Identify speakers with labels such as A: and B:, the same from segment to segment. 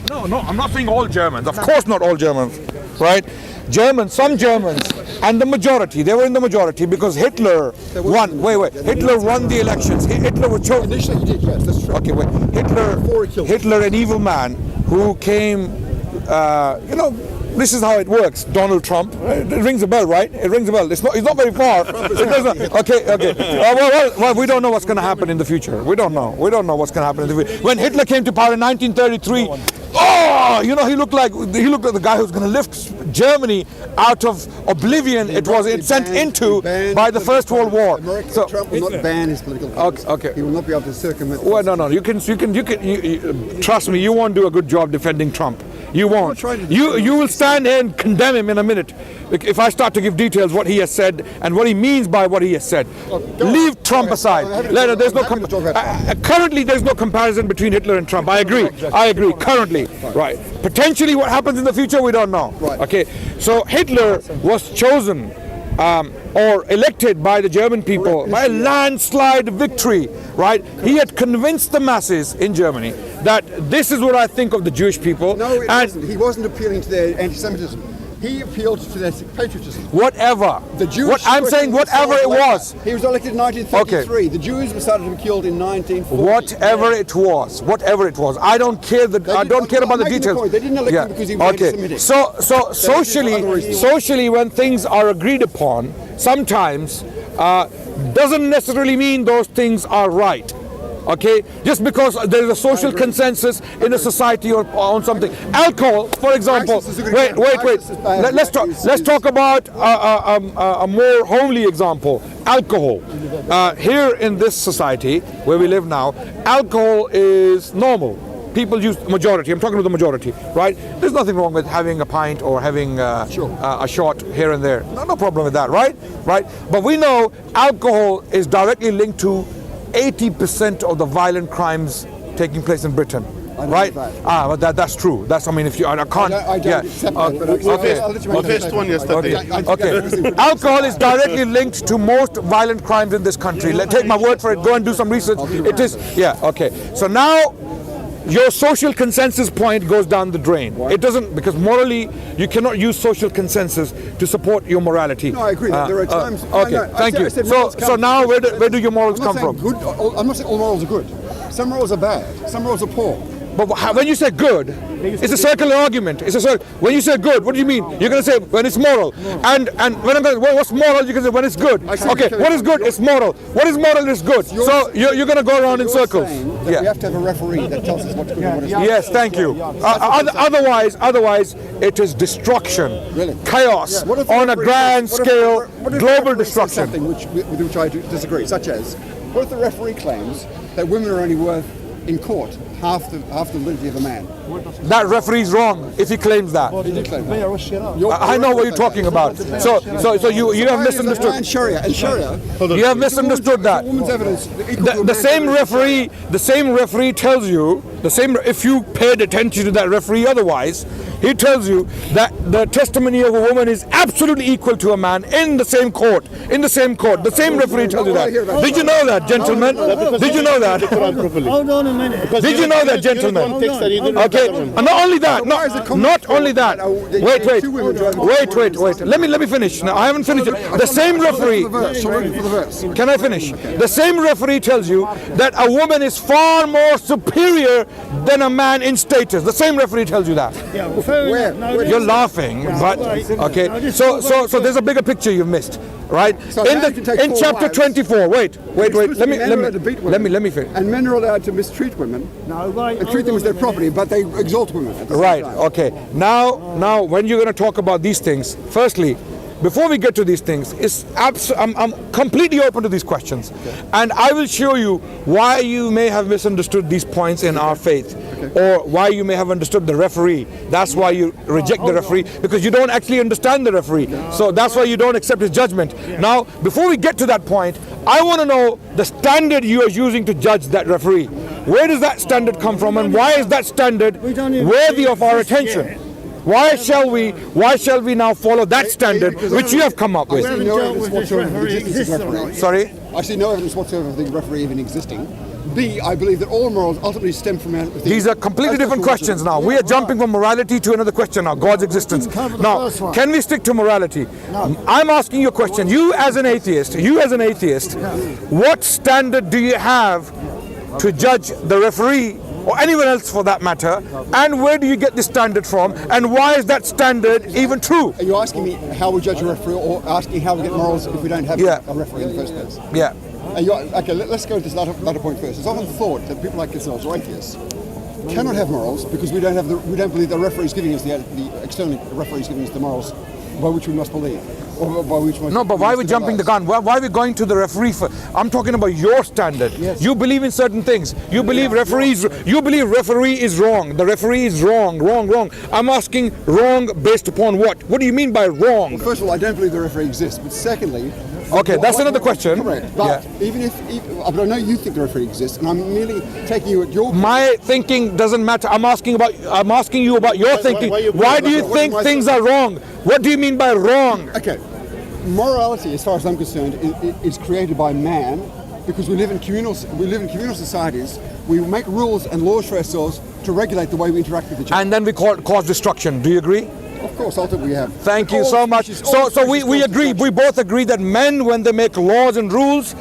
A: No, I'm not saying all Germans. Of course not all Germans, right? Some Germans, and the majority, they were in the majority because Hitler won. Hitler won the elections. Hitler was chosen.
B: Initially he did, yes, that's true.
A: Okay, wait. Hitler, an evil man who came, this is how it works. Donald Trump. It rings a bell, right? It rings a bell. It's not very far. It doesn't. Okay. Well, we don't know what's going to happen in the future. We don't know what's going to happen in the future. When Hitler came to power in 1933, he looked like the guy who's going to lift Germany out of oblivion it was sent into by the First World War.
B: So Trump will not ban his political views.
A: Okay.
B: He will not be able to circumvent.
A: Well, no. You can. Trust me. You won't do a good job defending Trump. You won't. You will stand here and condemn him in a minute if I start to give details what he has said and what he means by what he has said. Leave Trump aside. Currently, there's no comparison between Hitler and Trump. I agree. Currently, right. Potentially, what happens in the future, we don't know.
B: Right.
A: Okay. So Hitler was chosen or elected by the German people by a landslide victory, right? He had convinced the masses in Germany that this is what I think of the Jewish people.
B: No, it wasn't. He wasn't appealing to their anti-Semitism. He appealed to their patriotism.
A: Whatever.
B: The Jewish
A: whatever it was.
B: He was elected in 1933. Okay. The Jews were started to be killed in 1940.
A: Whatever it was. I don't care about the details.
B: They didn't elect him because he was anti-Semitic.
A: So socially, when things are agreed upon, sometimes doesn't necessarily mean those things are right. Okay, just because there is a social consensus in a society on something. Alcohol, for example. Wait. Let's talk about a more homely example. Alcohol. Here in this society where we live now, alcohol is normal. People use majority. I'm talking to the majority, right? There's nothing wrong with having a pint or having a shot here and there. No problem with that, right? But we know alcohol is directly linked to 80% of the violent crimes taking place in Britain, right? But that's true. If you, I can't.
B: I don't accept that.
C: We faced one yesterday.
A: Okay. Alcohol is directly linked to most violent crimes in this country. Take my word for it. Go and do some research. It is. Yeah. Okay. So now, your social consensus point goes down the drain.
B: Why?
A: It doesn't, because morally you cannot use social consensus to support your morality.
B: No, I agree. There are times.
A: Okay, thank you. So now where do your morals come from?
B: I'm not saying all morals are good. Some morals are bad. Some morals are poor.
A: But when you say good, it's a circular argument. When you say good, what do you mean? You're going to say when it's moral. And when I'm going to, what's moral, you can say when it's good. Okay, what is good? It's moral. What is moral is good. So you're going to go around in circles.
B: We have to have a referee that tells us what's good and what is not.
A: Yes, thank you. Otherwise, it is destruction, chaos on a grand scale, global destruction.
B: Something with which I disagree, such as, what if the referee claims that women are only worth in court half the validity of a man?
A: That referee's wrong if he claims that.
B: He did claim that.
A: I know what you're talking about. So you have misunderstood.
B: And Sharia.
A: You have misunderstood that. The same referee tells you, if you paid attention to that referee otherwise, he tells you that the testimony of a woman is absolutely equal to a man in the same court. The same referee tells you that. Did you know that, gentlemen? Did you know that?
D: Hold on a minute.
A: Did you know that, gentlemen? Okay. Not only that. Wait. Let me finish. Now, I haven't finished it. The same referee. Can I finish? The same referee tells you that a woman is far more superior than a man in status. The same referee tells you that. You're laughing, but okay. So there's a bigger picture you've missed, right? In chapter 24. Wait. Let me finish.
B: And men are allowed to mistreat women. And treat them as their property, but they exalt women.
A: Right. Okay. Now, when you're going to talk about these things, firstly, before we get to these things, I'm completely open to these questions, and I will show you why you may have misunderstood these points in our faith, or why you may have understood the referee. That's why you reject the referee, because you don't actually understand the referee. So that's why you don't accept his judgment. Now, before we get to that point, I want to know the standard you are using to judge that referee. Where does that standard come from, and why is that standard worthy of our attention? Why shall we now follow that standard which you have come up with?
B: I see no evidence whatsoever of the referee.
A: Sorry?
B: I see no evidence whatsoever of the referee even existing. B, I believe that all morals ultimately stem from
A: These are completely different questions now. We are jumping from morality to another question now, God's existence. Now, can we stick to morality? I'm asking you a question. You as an atheist, what standard do you have to judge the referee or anyone else for that matter, and where do you get this standard from, and why is that standard even true?
B: Are you asking me how we judge a referee, or asking how we get morals if we don't have a referee in the first place?
A: Yeah.
B: Okay, let's go to this latter point first. It's often thought that people like yourselves, or atheists, cannot have morals because we don't believe the referee is giving us the external referee is giving us the morals by which we must believe.
A: No, but why are we jumping the gun? Why are we going to the referee for? I'm talking about your standard.
B: Yes.
A: You believe in certain things. You believe referees. You believe referee is wrong. The referee is wrong. I'm asking wrong based upon what? What do you mean by wrong?
B: Well, first of all, I don't believe the referee exists. But secondly,
A: okay, that's another question.
B: Correct. But even but I know you think the referee exists, and I'm merely taking you at your.
A: My thinking doesn't matter. I'm asking you about your thinking. Why do you think things are wrong? What do you mean by wrong?
B: Okay. Morality, as far as I'm concerned, is created by man because we live in communal societies. We make rules and laws for ourselves to regulate the way we interact with each other.
A: And then we cause destruction. Do you agree?
B: Of course, ultimately we have.
A: Thank you so much. So we agree. We both agree that men, when they make laws and rules,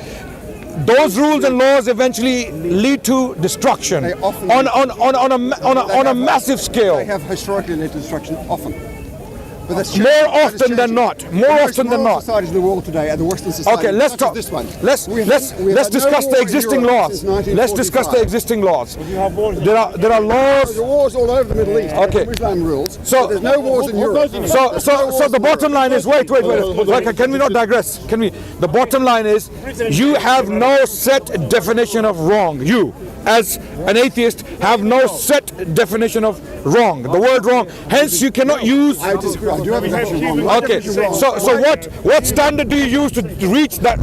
A: those rules and laws eventually lead to destruction on a massive scale.
B: They have historically led to destruction often. But that's
A: more often than not. More often than not.
B: Societies in the world today are the Western society.
A: Okay, let's talk.
B: This one.
A: Let's discuss the existing laws. Let's discuss the existing laws. There are laws.
B: There are wars all over the Middle East.
A: Okay.
B: Muslim rules.
A: So
B: there's no wars in Europe.
A: So the bottom line is wait. Can we not digress? Can we? The bottom line is you have no set definition of wrong. You, as an atheist, have no set definition of wrong. The word wrong. Hence, you cannot use.
B: I disagree. I do have a definition of wrong.
A: Okay. So what standard do you use to reach that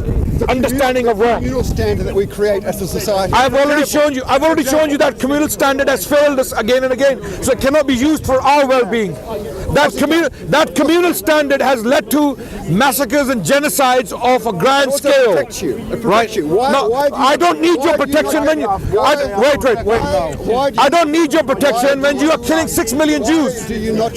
A: understanding of wrong?
B: Communal standard that we create as a society.
A: I've already shown you that communal standard has failed us again and again. So it cannot be used for our well-being. That communal standard has led to massacres and genocides of a grand scale.
B: It protects you. It
A: Right?
B: protects you. Why
A: I don't need your protection when you. Wait. I don't need your protection when you are killing 6 million Jews.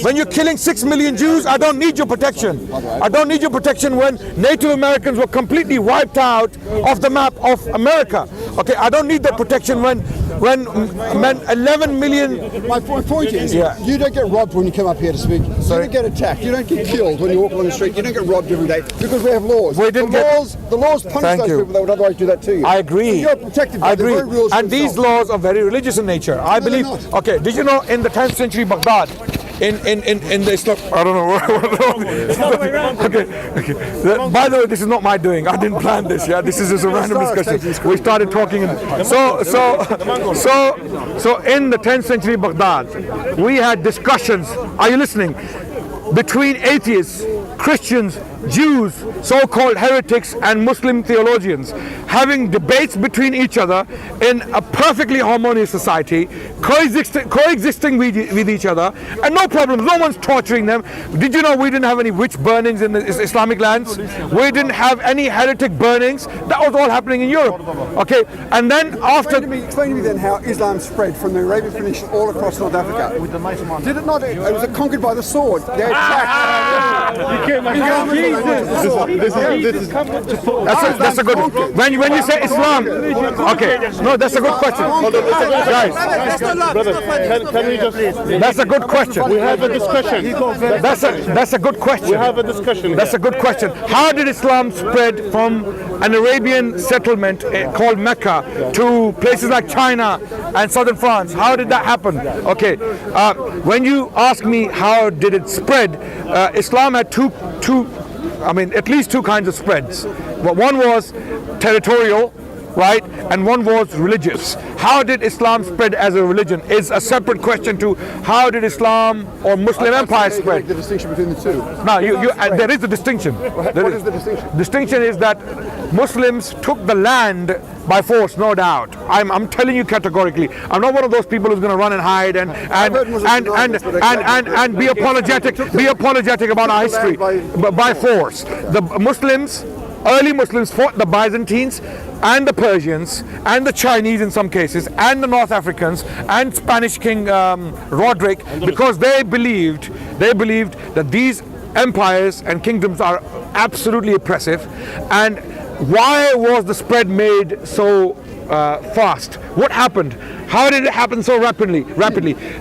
A: When you're killing 6 million Jews, I don't need your protection. I don't need your protection when Native Americans were completely wiped out of the map of America. Okay, I don't need that protection when 11 million.
B: My point is, you don't get robbed when you come up here to speak.
A: Sorry?
B: You don't get attacked. You don't get killed when you walk along the street. You don't get robbed every day because we have laws. The laws punish those people that would otherwise do that to you.
A: I agree.
B: So you're protected by the very rules.
A: And these laws are very religious in nature. I believe. Okay, did you know in the 10th century Baghdad, in the Islam, I don't know. Okay. By the way, this is not my doing. I didn't plan this. Yeah, this is just a random discussion. We started talking, so in the 10th century Baghdad, we had discussions. Are you listening? Between atheists, Christians, Jews, so-called heretics, and Muslim theologians, having debates between each other in a perfectly harmonious society, coexisting with each other, and no problems. No one's torturing them. Did you know we didn't have any witch burnings in the Islamic lands? We didn't have any heretic burnings. That was all happening in Europe. Okay, and then after.
B: Explain to me then how Islam spread from the Arabian Peninsula all across North Africa. Did it not? It was conquered by the sword. They attacked.
A: That's a good one. When you say Islam, okay, no, that's a good question. Guys,
C: Can we just?
A: that's a good question.
C: We have a discussion.
A: That's a good question.
C: We have a discussion.
A: That's a good question. How did Islam spread from an Arabian settlement called Mecca to places like China and southern France? How did that happen? Okay, when you ask me how did it spread, Islam had at least two kinds of spreads. One was territorial, right, and one was religious. How did Islam spread as a religion is a separate question to how did Islam or Muslim empire spread.
B: The distinction between the two.
A: Now, there is a distinction.
B: What is the distinction?
A: Distinction is that Muslims took the land by force, no doubt. I'm telling you categorically. I'm not one of those people who's going to run and hide and be apologetic about our history, but by force. The Muslims, early Muslims, fought the Byzantines, and the Persians and the Chinese in some cases and the North Africans and Spanish King Roderick, because they believed that these empires and kingdoms are absolutely oppressive. And why was the spread made so fast? What happened? How did it happen so rapidly?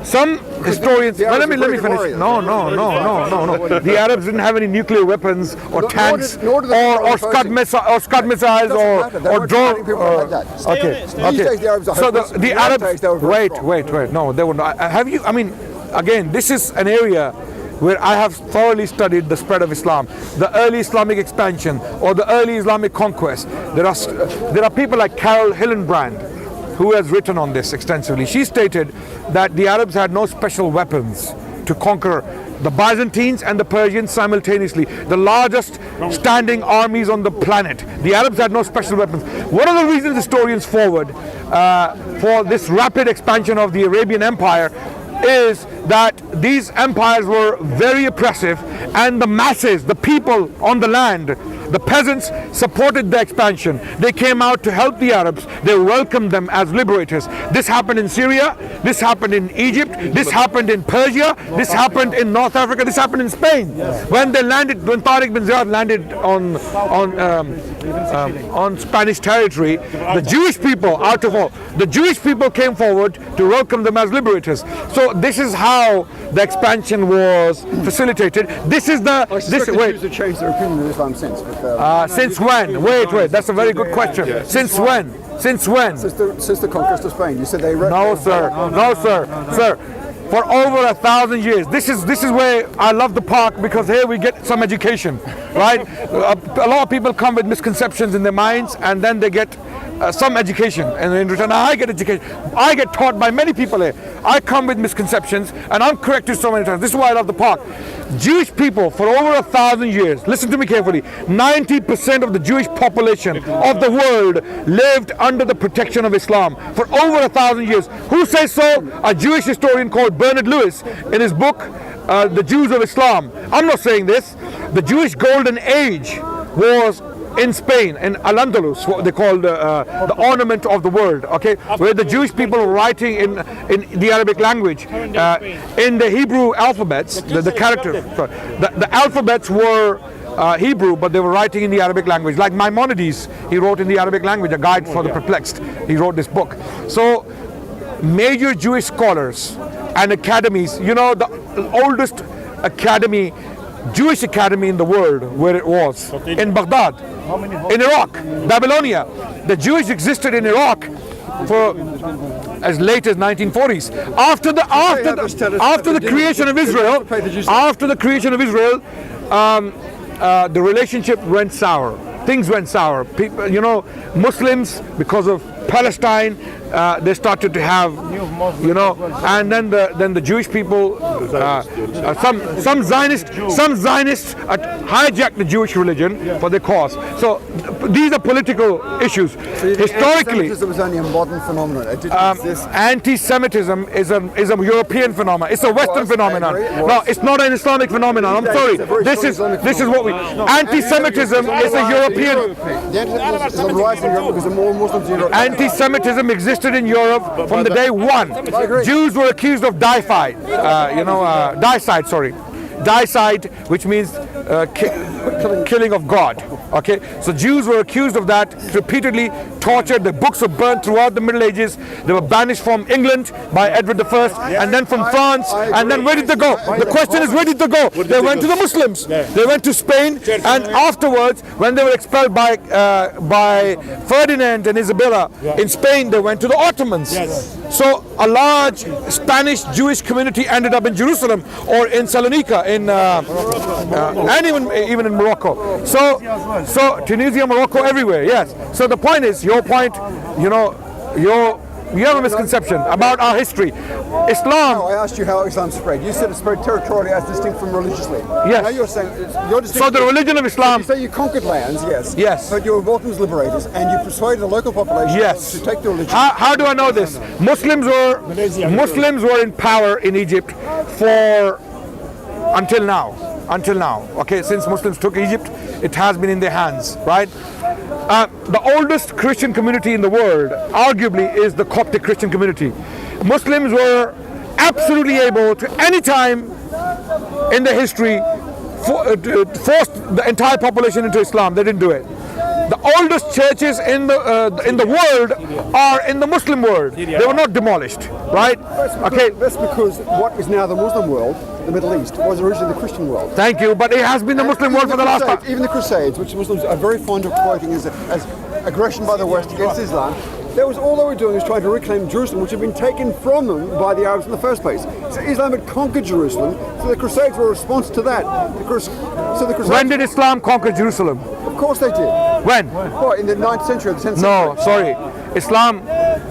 A: Some historians.
B: the
A: Well,
B: Arabs
A: let
B: were
A: me
B: great
A: finish.
B: warriors.
A: No. The Arabs didn't have any nuclear weapons or tanks
B: nor did they
A: or Scud missiles or drone. Okay.
B: These days the Arabs are
A: So
B: hopeless.
A: the
B: In those
A: Arabs.
B: days they were very strong.
A: Wait. No, they were not. Have you? I mean, again, this is an area where I have thoroughly studied the spread of Islam, the early Islamic expansion or the early Islamic conquest. There are people like Carol Hillenbrand who has written on this extensively. She stated that the Arabs had no special weapons to conquer the Byzantines and the Persians simultaneously, the largest standing armies on the planet. The Arabs had no special weapons. One of the reasons historians forward for this rapid expansion of the Arabian Empire is that these empires were very oppressive, and the masses, the people on the land, the peasants, supported the expansion. They came out to help the Arabs. They welcomed them as liberators. This happened in Syria, this happened in Egypt, this happened in Persia, this happened in North Africa, this happened in Spain. When Tariq bin Ziyad landed on Spanish territory, the Jewish people, the Jewish people came forward to welcome them as liberators. So this is how the expansion was facilitated. This is the
B: Jews have changed their opinion of Islam since.
A: since when? Wait. That's a very good question. Since when? Since when?
B: Since the conquest of Spain. You said they.
A: No, sir. For over 1,000 years. This is where I love the park, because here we get some education, right? A lot of people come with misconceptions in their minds, and then they get some education, and in return I get education. I get taught by many people here. I come with misconceptions and I'm corrected so many times. This is why I love the park. Jewish people for over 1,000 years, listen to me carefully, 90% of the Jewish population of the world lived under the protection of Islam for over 1,000 years. Who says so? A Jewish historian called Bernard Lewis in his book The Jews of Islam. I'm not saying this. The Jewish golden age was in Spain, in Al-Andalus, what they call the ornament of the world, okay, where the Jewish people were writing in the Arabic language, in the Hebrew alphabets, the characters, the alphabets were Hebrew, but they were writing in the Arabic language. Like Maimonides, he wrote in the Arabic language, a guide for the perplexed. He wrote this book. So major Jewish scholars and academies, you know, the oldest academy, Jewish academy in the world, where it was in Baghdad, in Iraq, Babylonia. The Jews existed in Iraq for as late as 1940s. After the creation of Israel, the relationship went sour. Things went sour. People, you know, Muslims, because of Palestine, they started to have, you know, and then the Jewish people, some Zionists hijacked the Jewish religion for their cause. So these are political issues. Historically,
B: Anti-Semitism was only a modern phenomenon. It didn't exist.
A: Anti-Semitism is a European phenomenon. It's a Western phenomenon. No, it's not an Islamic phenomenon. I'm sorry. This is what we. Anti-Semitism is a European.
B: The anti-Semitism is rising in Europe because the more Muslims in Europe.
A: Anti-Semitism existed in Europe from the day one. Jews were accused of dicide, which means killing of God. Okay, so Jews were accused of that, repeatedly tortured. The books were burnt throughout the Middle Ages. They were banished from England by Edward I, and then from France, and then where did they go? The question is, where did they go? They went to the Muslims. They went to Spain, and afterwards, when they were expelled by Ferdinand and Isabella in Spain, they went to the Ottomans. So a large Spanish Jewish community ended up in Jerusalem or in Salonika, and even in Morocco. So Tunisia, Morocco, everywhere. Yes. So the point is, your point, you know, you have a misconception about our history. Islam.
B: No, I asked you how Islam spread. You said it spread territorially as distinct from religiously.
A: Yes.
B: Now you're saying you're distinct.
A: So the religion of Islam.
B: You say you conquered lands, yes.
A: Yes.
B: But you were welcomed as liberators, and you persuaded the local population to take the religion.
A: How do I know this? Muslims were in power in Egypt until now. until now. Okay, since Muslims took Egypt, it has been in their hands, right? The oldest Christian community in the world, arguably, is the Coptic Christian community. Muslims were absolutely able to, any time in their history, force the entire population into Islam. They didn't do it. The oldest churches in the world are in the Muslim world. They were not demolished, right? Okay.
B: That's because what is now the Muslim world, the Middle East, was originally the Christian world.
A: Thank you, but it has been the Muslim world for the last time.
B: Even the Crusades, which Muslims are very fond of quoting as aggression by the West against Islam, that was all they were doing was trying to reclaim Jerusalem, which had been taken from them by the Arabs in the first place. So Islam had conquered Jerusalem, so the Crusades were a response to that.
A: When did Islam conquer Jerusalem?
B: Of course they did.
A: When?
B: What, in the 9th century or the 10th century?
A: No, sorry.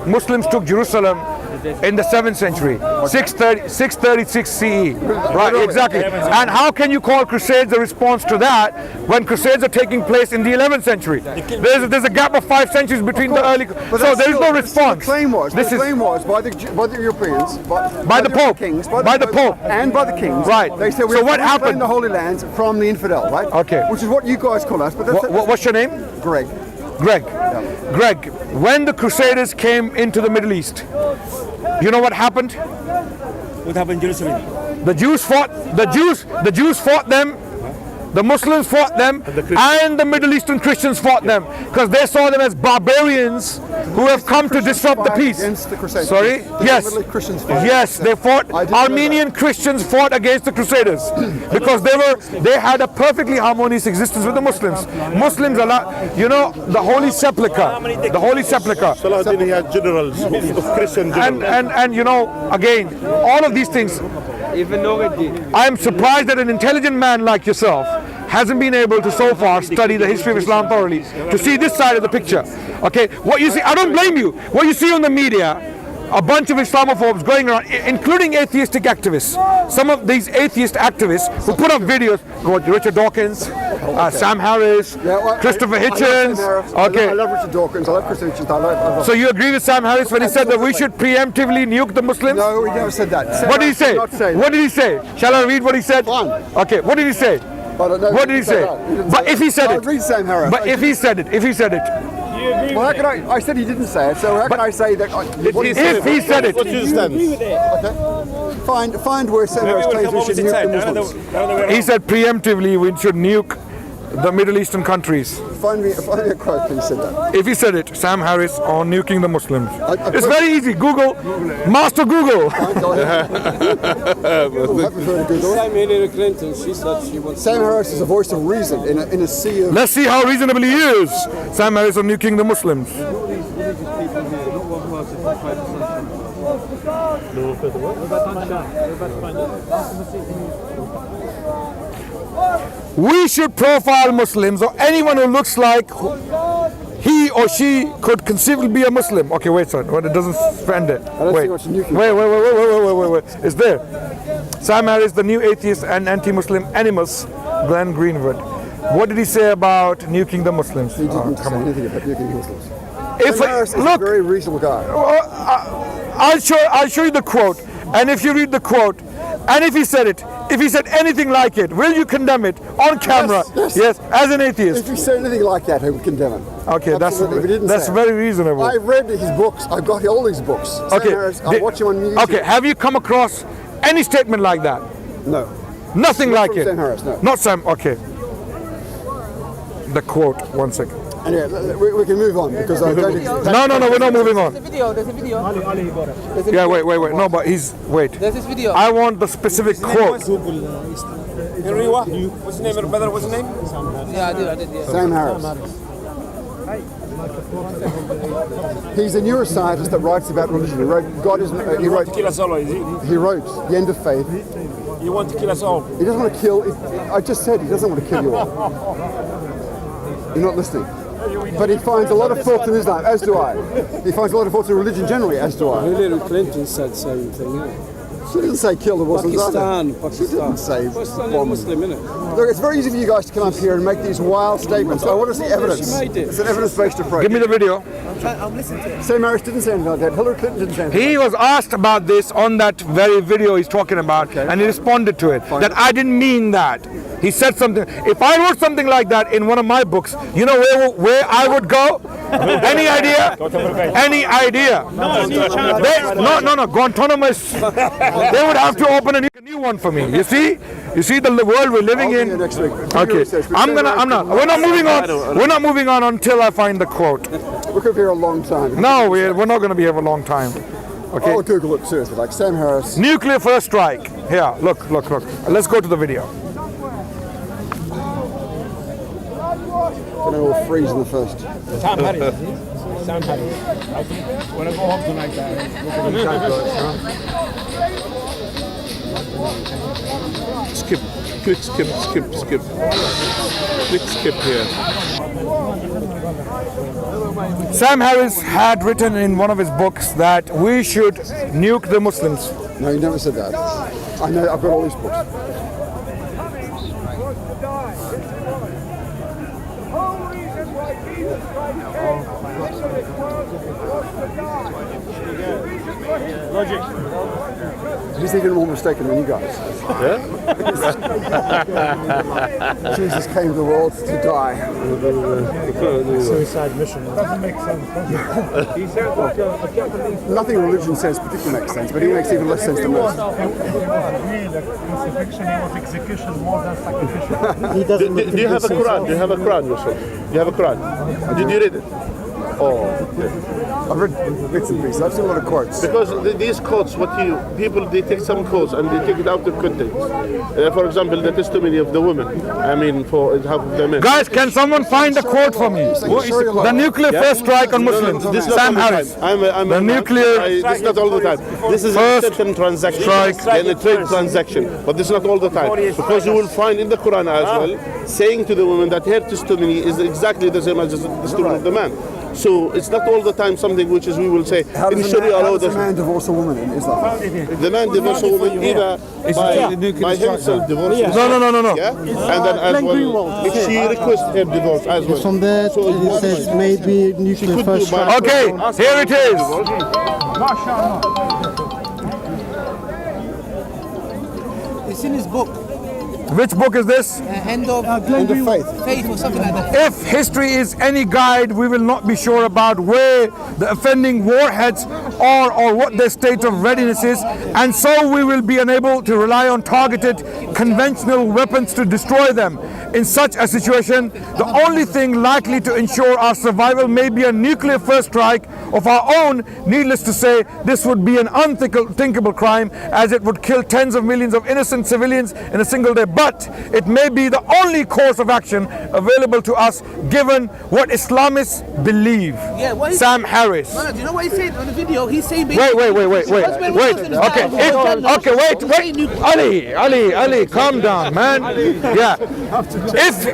A: Muslims took Jerusalem in the 7th century, 636 CE. Right, exactly. And how can you call Crusades a response to that when Crusades are taking place in the 11th century? There's a gap of 5 centuries between the early. So there is no response.
B: The claim was by the Europeans,
A: by the Pope,
B: kings,
A: by the Pope,
B: and by the kings.
A: Right.
B: They said we
A: so what happened?
B: The Holy Lands from the infidel, right?
A: Okay.
B: Which is what you guys call us. But
A: what's your name?
B: Greg.
A: Greg. Yeah. Greg. When the Crusaders came into the Middle East, you know what happened?
D: What happened in Jerusalem?
A: The Jews fought them. The Muslims fought them, and the Middle Eastern Christians fought them because they saw them as barbarians who have come to disrupt the peace.
B: Against the Crusades.
A: Sorry? Yes. Yes, they fought. Armenian Christians fought against the Crusaders because they had a perfectly harmonious existence with the Muslims. Muslims are, the Holy Sepulchre. The Holy Sepulchre.
C: Saladin, he had generals of Christian generals.
A: And again, all of these things. I am surprised that an intelligent man like yourself hasn't been able to so far study the history of Islam thoroughly to see this side of the picture. Okay, what you see, I don't blame you. What you see on the media, a bunch of Islamophobes going around, including atheistic activists. Some of these atheist activists who put up videos, Richard Dawkins, Sam Harris, Christopher Hitchens.
B: I love Richard Dawkins. I love Christopher Hitchens.
A: So you agree with Sam Harris when he said that we should preemptively nuke the Muslims?
B: No, he never said that.
A: What did he say? What did he say? Shall I read what he said?
B: Fine.
A: Okay, what did he say?
B: What
A: did he say? But if he said it.
B: Read Sam Harris.
A: But if he said it.
B: Well, how can I said he didn't say it, so how can I say that?
A: If he said it.
C: What's his stance?
B: Okay. Find where Sam Harris claims we should nuke the Muslims.
A: He said preemptively we should nuke the Middle Eastern countries.
B: Find me a quote that he said that.
A: If he said it, Sam Harris on nuking the Muslims. It's very easy. Google, Master Google.
E: Hillary Clinton, she said she wants.
B: Sam Harris is a voice of reason in a sea of.
A: Let's see how reasonable he is. Sam Harris on nuking the Muslims. We should profile Muslims or anyone who looks like he or she could conceivably be a Muslim. Okay, wait, son. Well, it doesn't spend it. Wait. It's there. Sam Harris, the new atheist and anti-Muslim animus, Glenn Greenwood. What did he say about nuking the Muslims?
B: He didn't say anything about nuking Muslims.
A: Sam
B: Harris is a very reasonable guy.
A: I'll show you the quote, and if you read the quote, and if he said anything like it, will you condemn it on camera? Yes, as an atheist.
B: If he said anything like that, he would condemn it.
A: Okay, that's very reasonable.
B: I've read his books. I've got all his books.
A: Okay,
B: I watch him on YouTube.
A: Okay, have you come across any statement like that?
B: No.
A: Nothing like it.
B: Sam Harris, no.
A: Not Sam. Okay. The quote. 1 second.
B: And yeah, we can move on because I don't.
A: No, we're not moving on.
E: There's a video.
A: Yeah, wait. No, but wait.
E: There's this video.
A: I want the specific quote.
D: Henry, what? What's his name, your brother? What's his name?
E: Yeah, I did. Yeah.
B: Sam Harris. He's a neuroscientist that writes about religion. He wrote
D: He wrote to kill us all, is he?
B: He wrote The End of Faith.
D: You want to kill us all?
B: He doesn't want to kill. I just said he doesn't want to kill you all. You're not listening. But he finds a lot of faults in Islam, as do I. He finds a lot of faults in religion generally, as do I.
E: Hillary Clinton said the same thing.
B: She didn't say kill the Muslims.
E: Pakistan.
B: She didn't say
E: Pakistan
B: bomb.
E: is Muslim, innit?
B: Look, it's very easy for you guys to come up here and make these wild statements. I want to see evidence.
E: She made it.
B: It's an evidence-based approach.
A: Give me the video.
E: I'm listening to it.
B: Sam Harris didn't say anything like that. Hillary Clinton didn't say anything.
A: He was asked about this on that very video he's talking about, and he responded to it. That I didn't mean that. He said something. If I wrote something like that in one of my books, you know where I would go? Any idea? Any idea? No. Guantanamo. They would have to open a new one for me. You see the world we're living in. Okay, we're not moving on. We're not moving on until I find the quote.
B: We could be here a long time.
A: No, we're not going to be here for a long time. Okay.
B: I'll Google it seriously, like Sam Harris.
A: Nuclear first strike. Here, look. Let's go to the video.
B: And we'll freeze in the first.
D: Sam Harris. Sam Harris. When I go home tonight,
C: Skip. Click skip. Click skip here.
A: Sam Harris had written in one of his books that we should nuke the Muslims.
B: No, you never said that. I know, I've got all these books.
D: Logic.
B: He's even more mistaken than you guys. Jesus came to the world to die.
E: Suicide mission. Doesn't make sense.
D: He said,
B: Nothing religion says particularly makes sense, but he makes even less sense than most.
E: Crucifixion was execution more than sacrificial. He
C: Do
E: doesn't.
C: you have a Quran? Do you have a Quran yourself? Do you have a Quran? Did you read it? Oh,
B: I've read bits and pieces. I've seen a lot of quotes.
C: because these quotes, people they take some quotes and they take it out of context. For example, the testimony of the woman. I mean, for half of the men.
A: Guys, can someone find a quote for me? The nuclear first strike on Muslims.
C: This is not
A: Sam
C: all the
A: Harris.
C: time.
A: The nuclear
C: This is not all the time. This is
A: first
C: a certain transaction
A: strike.
C: and a trade transaction, but this is not all the time. Because you will find in the Quran as well, saying to the woman that her testimony is exactly the same as the testimony of the man. So it's not all the time something which is we will say
B: How
C: in
B: does
C: Sharia law.
B: a man divorce a woman in Islam?
C: The man divorces a woman either by himself divorces.
A: No.
C: Yeah, and then as well, if she requests her divorce as well.
E: From that, it says maybe nuclear
C: could
E: first
C: do by-
E: strike.
A: Okay, here it is.
F: It's in his book,
A: Which book is this?
F: End of
B: End of faith.
F: Faith or something like that.
A: If history is any guide, we will not be sure about where the offending warheads are or what their state of readiness is, and so we will be unable to rely on targeted conventional weapons to destroy them. In such a situation, the only thing likely to ensure our survival may be a nuclear first strike of our own. Needless to say, this would be an unthinkable crime, as it would kill tens of millions of innocent civilians in a single day. But it may be the only course of action available to us, given what Islamists believe.
F: Yeah, what
A: Sam Harris.
F: No, do you know what he said on the video? He's saying
A: Wait. Okay, wait. Ali, calm down, man. Yeah. If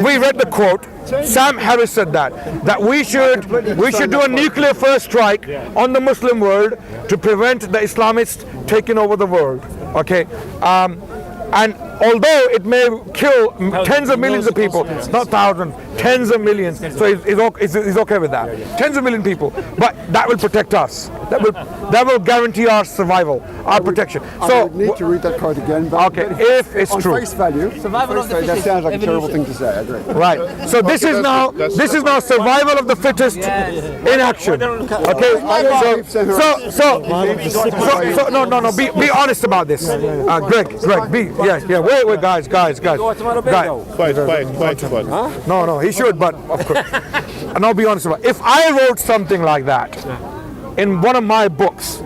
A: we read the quote, Sam Harris said that we should do a nuclear first strike on the Muslim world to prevent the Islamists taking over the world. Okay. And although it may kill tens of millions of people, not thousands, tens of millions, so he's okay with that. Tens of million people, but that will protect us. That will guarantee our survival, our protection.
B: I
A: So
B: would need to read that quote again. But
A: okay, if it's
B: on
A: true.
B: face value,
F: Survival of the
B: that
F: fittest,
B: sounds like a terrible
F: evolution.
B: thing to say. I agree.
A: Right. So this is now survival of the fittest in action. Okay. So no. Be honest about this, Greg. Wait, guys.
C: Quiet.
A: No. He should, but of course. And I'll be honest about it. If I wrote something like that in one of my books,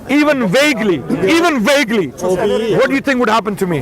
A: even vaguely, what do you think would happen to me?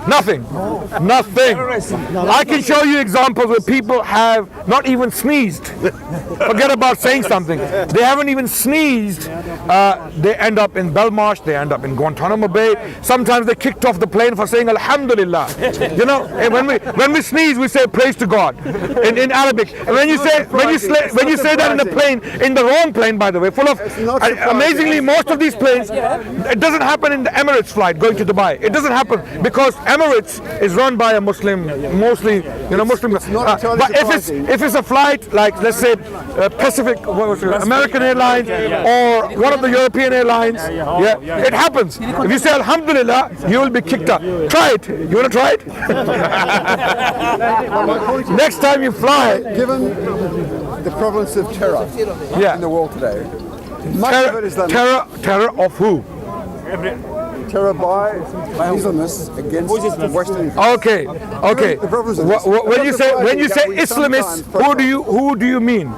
A: Nothing. I can show you examples where people have not even sneezed. Forget about saying something. They haven't even sneezed. They end up in Belmarsh, they end up in Guantanamo Bay. Sometimes they kicked off the plane for saying Alhamdulillah. You know, and when we sneeze, we say praise to God in Arabic. And when you say that in the plane, in the wrong plane, by the way, way, full of,
B: not
A: and amazingly, most of these planes, it doesn't happen in the Emirates flight going to Dubai. It doesn't happen because Emirates is run by a Muslim, mostly, Muslim.
B: not entirely
A: But
B: surprising.
A: if it's a flight like, let's say, Pacific, American Airlines, or one of the European airlines, it happens. If you say Alhamdulillah, you will be kicked out. Try it. You want to try it? Next time you fly,
B: Given the prevalence of terror in the world today, much of it is done
A: terror of who?
B: terror by Islamists against Western.
A: Okay.
B: The prevalence of this.
A: When you say
B: We
A: Islamists,
B: sometimes
A: who do you mean?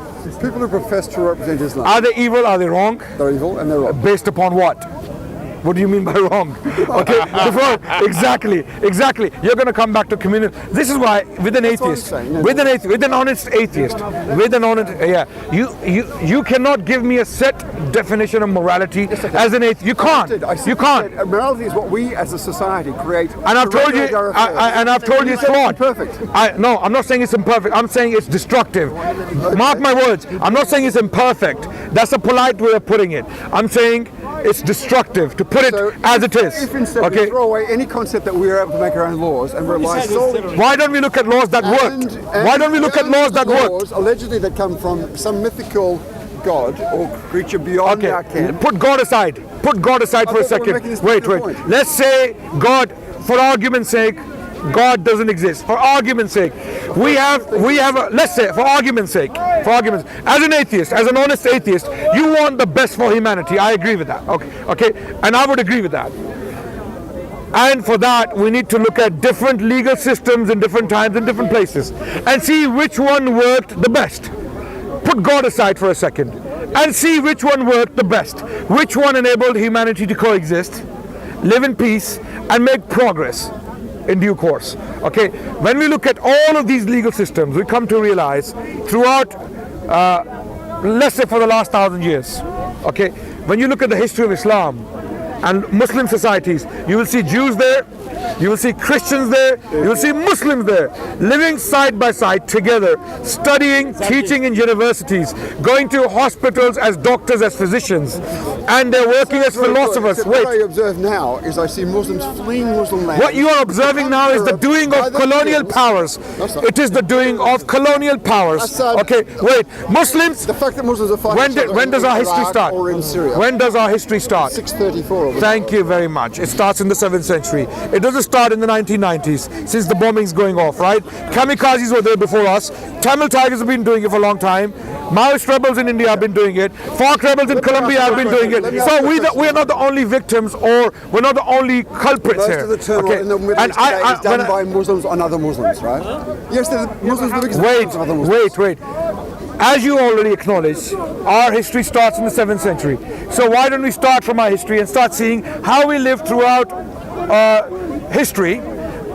B: people who profess to represent Islam.
A: Are they evil? Are they wrong?
B: They're evil and they're wrong.
A: Based upon what? What do you mean by wrong? Okay, exactly. You're going to come back to community. This is why, with an atheist, with an honest atheist, you cannot give me a set definition of morality as an atheist. You can't. You can't.
B: Morality is what we as a society create.
A: And I've told you, it's flawed.
B: Perfect.
A: No, I'm not saying it's imperfect. I'm saying it's destructive. Mark my words. I'm not saying it's imperfect. That's a polite way of putting it. I'm saying it's destructive to put it as it is.
B: If instead we throw away any concept that we are able to make our own laws and rely solely.
A: Why don't we look at laws that work? Why don't we look at laws that work?
B: Laws allegedly that come from some mythical god or creature beyond our ken.
A: Put God aside. Put God aside for a second. Wait. Let's say God, for argument's sake, God doesn't exist. For argument's sake, let's say, for argument's sake, as an atheist, as an honest atheist, you want the best for humanity. I agree with that. Okay, and I would agree with that. And for that, we need to look at different legal systems in different times in different places and see which one worked the best. Put God aside for a second and see which one worked the best. Which one enabled humanity to coexist, live in peace, and make progress in due course. Okay, when we look at all of these legal systems, we come to realize throughout, let's say for the last 1,000 years, okay, when you look at the history of Islam and Muslim societies, you will see Jews there, you will see Christians there, you will see Muslims there, living side by side together, studying, teaching in universities, going to hospitals as doctors, as physicians, and they're working as philosophers.
B: What I observe now is I see Muslims fleeing Muslim lands.
A: What you are observing now is the doing of colonial powers. It is the doing of colonial powers. Okay, wait. Muslims.
B: The fact that Muslims are fighting.
A: When does our history start?
B: Or in Syria.
A: When does our history start?
B: 634.
A: Thank you very much. It starts in the 7th century. It doesn't start in the 1990s, since the bombing's going off, right? Kamikazes were there before us. Tamil Tigers have been doing it for a long time. Maoist rebels in India have been doing it. FARC rebels in Colombia have been doing it. So we are not the only victims, or we're not the only culprits here.
B: Most of the turmoil in the Middle East today is done by Muslims on other Muslims, right? Yes, the Muslims are the biggest victims of other Muslims.
A: Wait. As you already acknowledged, our history starts in the 7th century. So why don't we start from our history and start seeing how we lived throughout history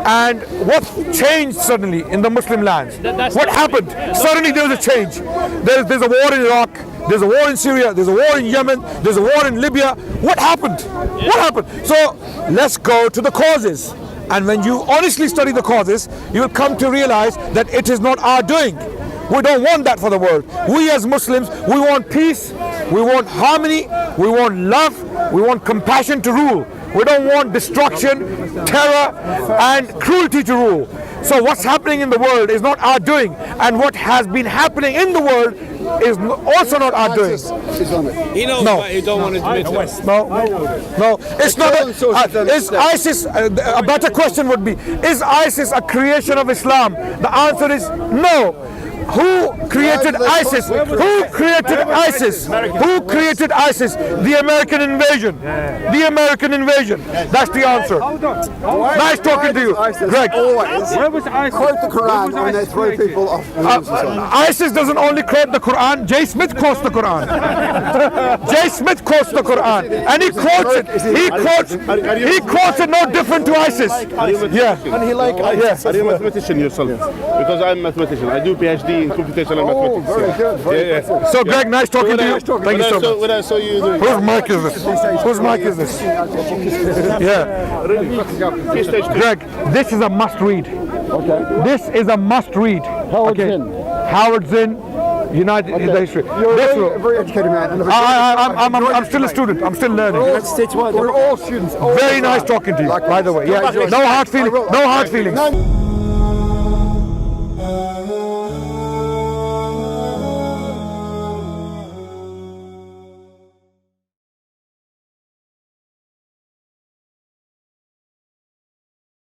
A: and what changed suddenly in the Muslim lands? What happened? Suddenly there was a change. There's a war in Iraq, there's a war in Syria, there's a war in Yemen, there's a war in Libya. What happened? So let's go to the causes. And when you honestly study the causes, you will come to realize that it is not our doing. We don't want that for the world. We as Muslims, we want peace, we want harmony, we want love, we want compassion to rule. We don't want destruction, terror, and cruelty to rule. So what's happening in the world is not our doing, and what has been happening in the world is also not our doing.
D: He knows, but he don't want to admit it.
A: No, it's not. Is ISIS? A better question would be: is ISIS a creation of Islam? The answer is no. Who created ISIS? Who created ISIS? Who created ISIS? The American invasion. The American invasion. That's the answer. Nice talking to you, Greg.
B: Where was ISIS? Quote the Quran when they throw people off.
A: ISIS doesn't only quote the Quran. Jay Smith quotes the Quran. Jay Smith quotes the Quran, and he quotes it. He quotes it no different to ISIS. Yeah.
C: And he like ISIS. Are you a mathematician yourself? Because I'm a mathematician. I do PhD in computational mathematics.
B: Very good.
A: So Greg, nice talking to you. Thank you so much.
C: When I saw you doing
A: Whose mic is this? Whose mic is this? Yeah. Greg, this is a must read. Okay. This is a must read.
B: Howard Zinn.
A: Howard Zinn, united in the history.
B: You're
A: This
B: a
A: will-
B: very educated man. And
A: I'm still a student. I'm still learning.
B: We're all students.
A: Very nice talking to you, by the way. Yeah, no hard feelings. No hard feelings.
B: No.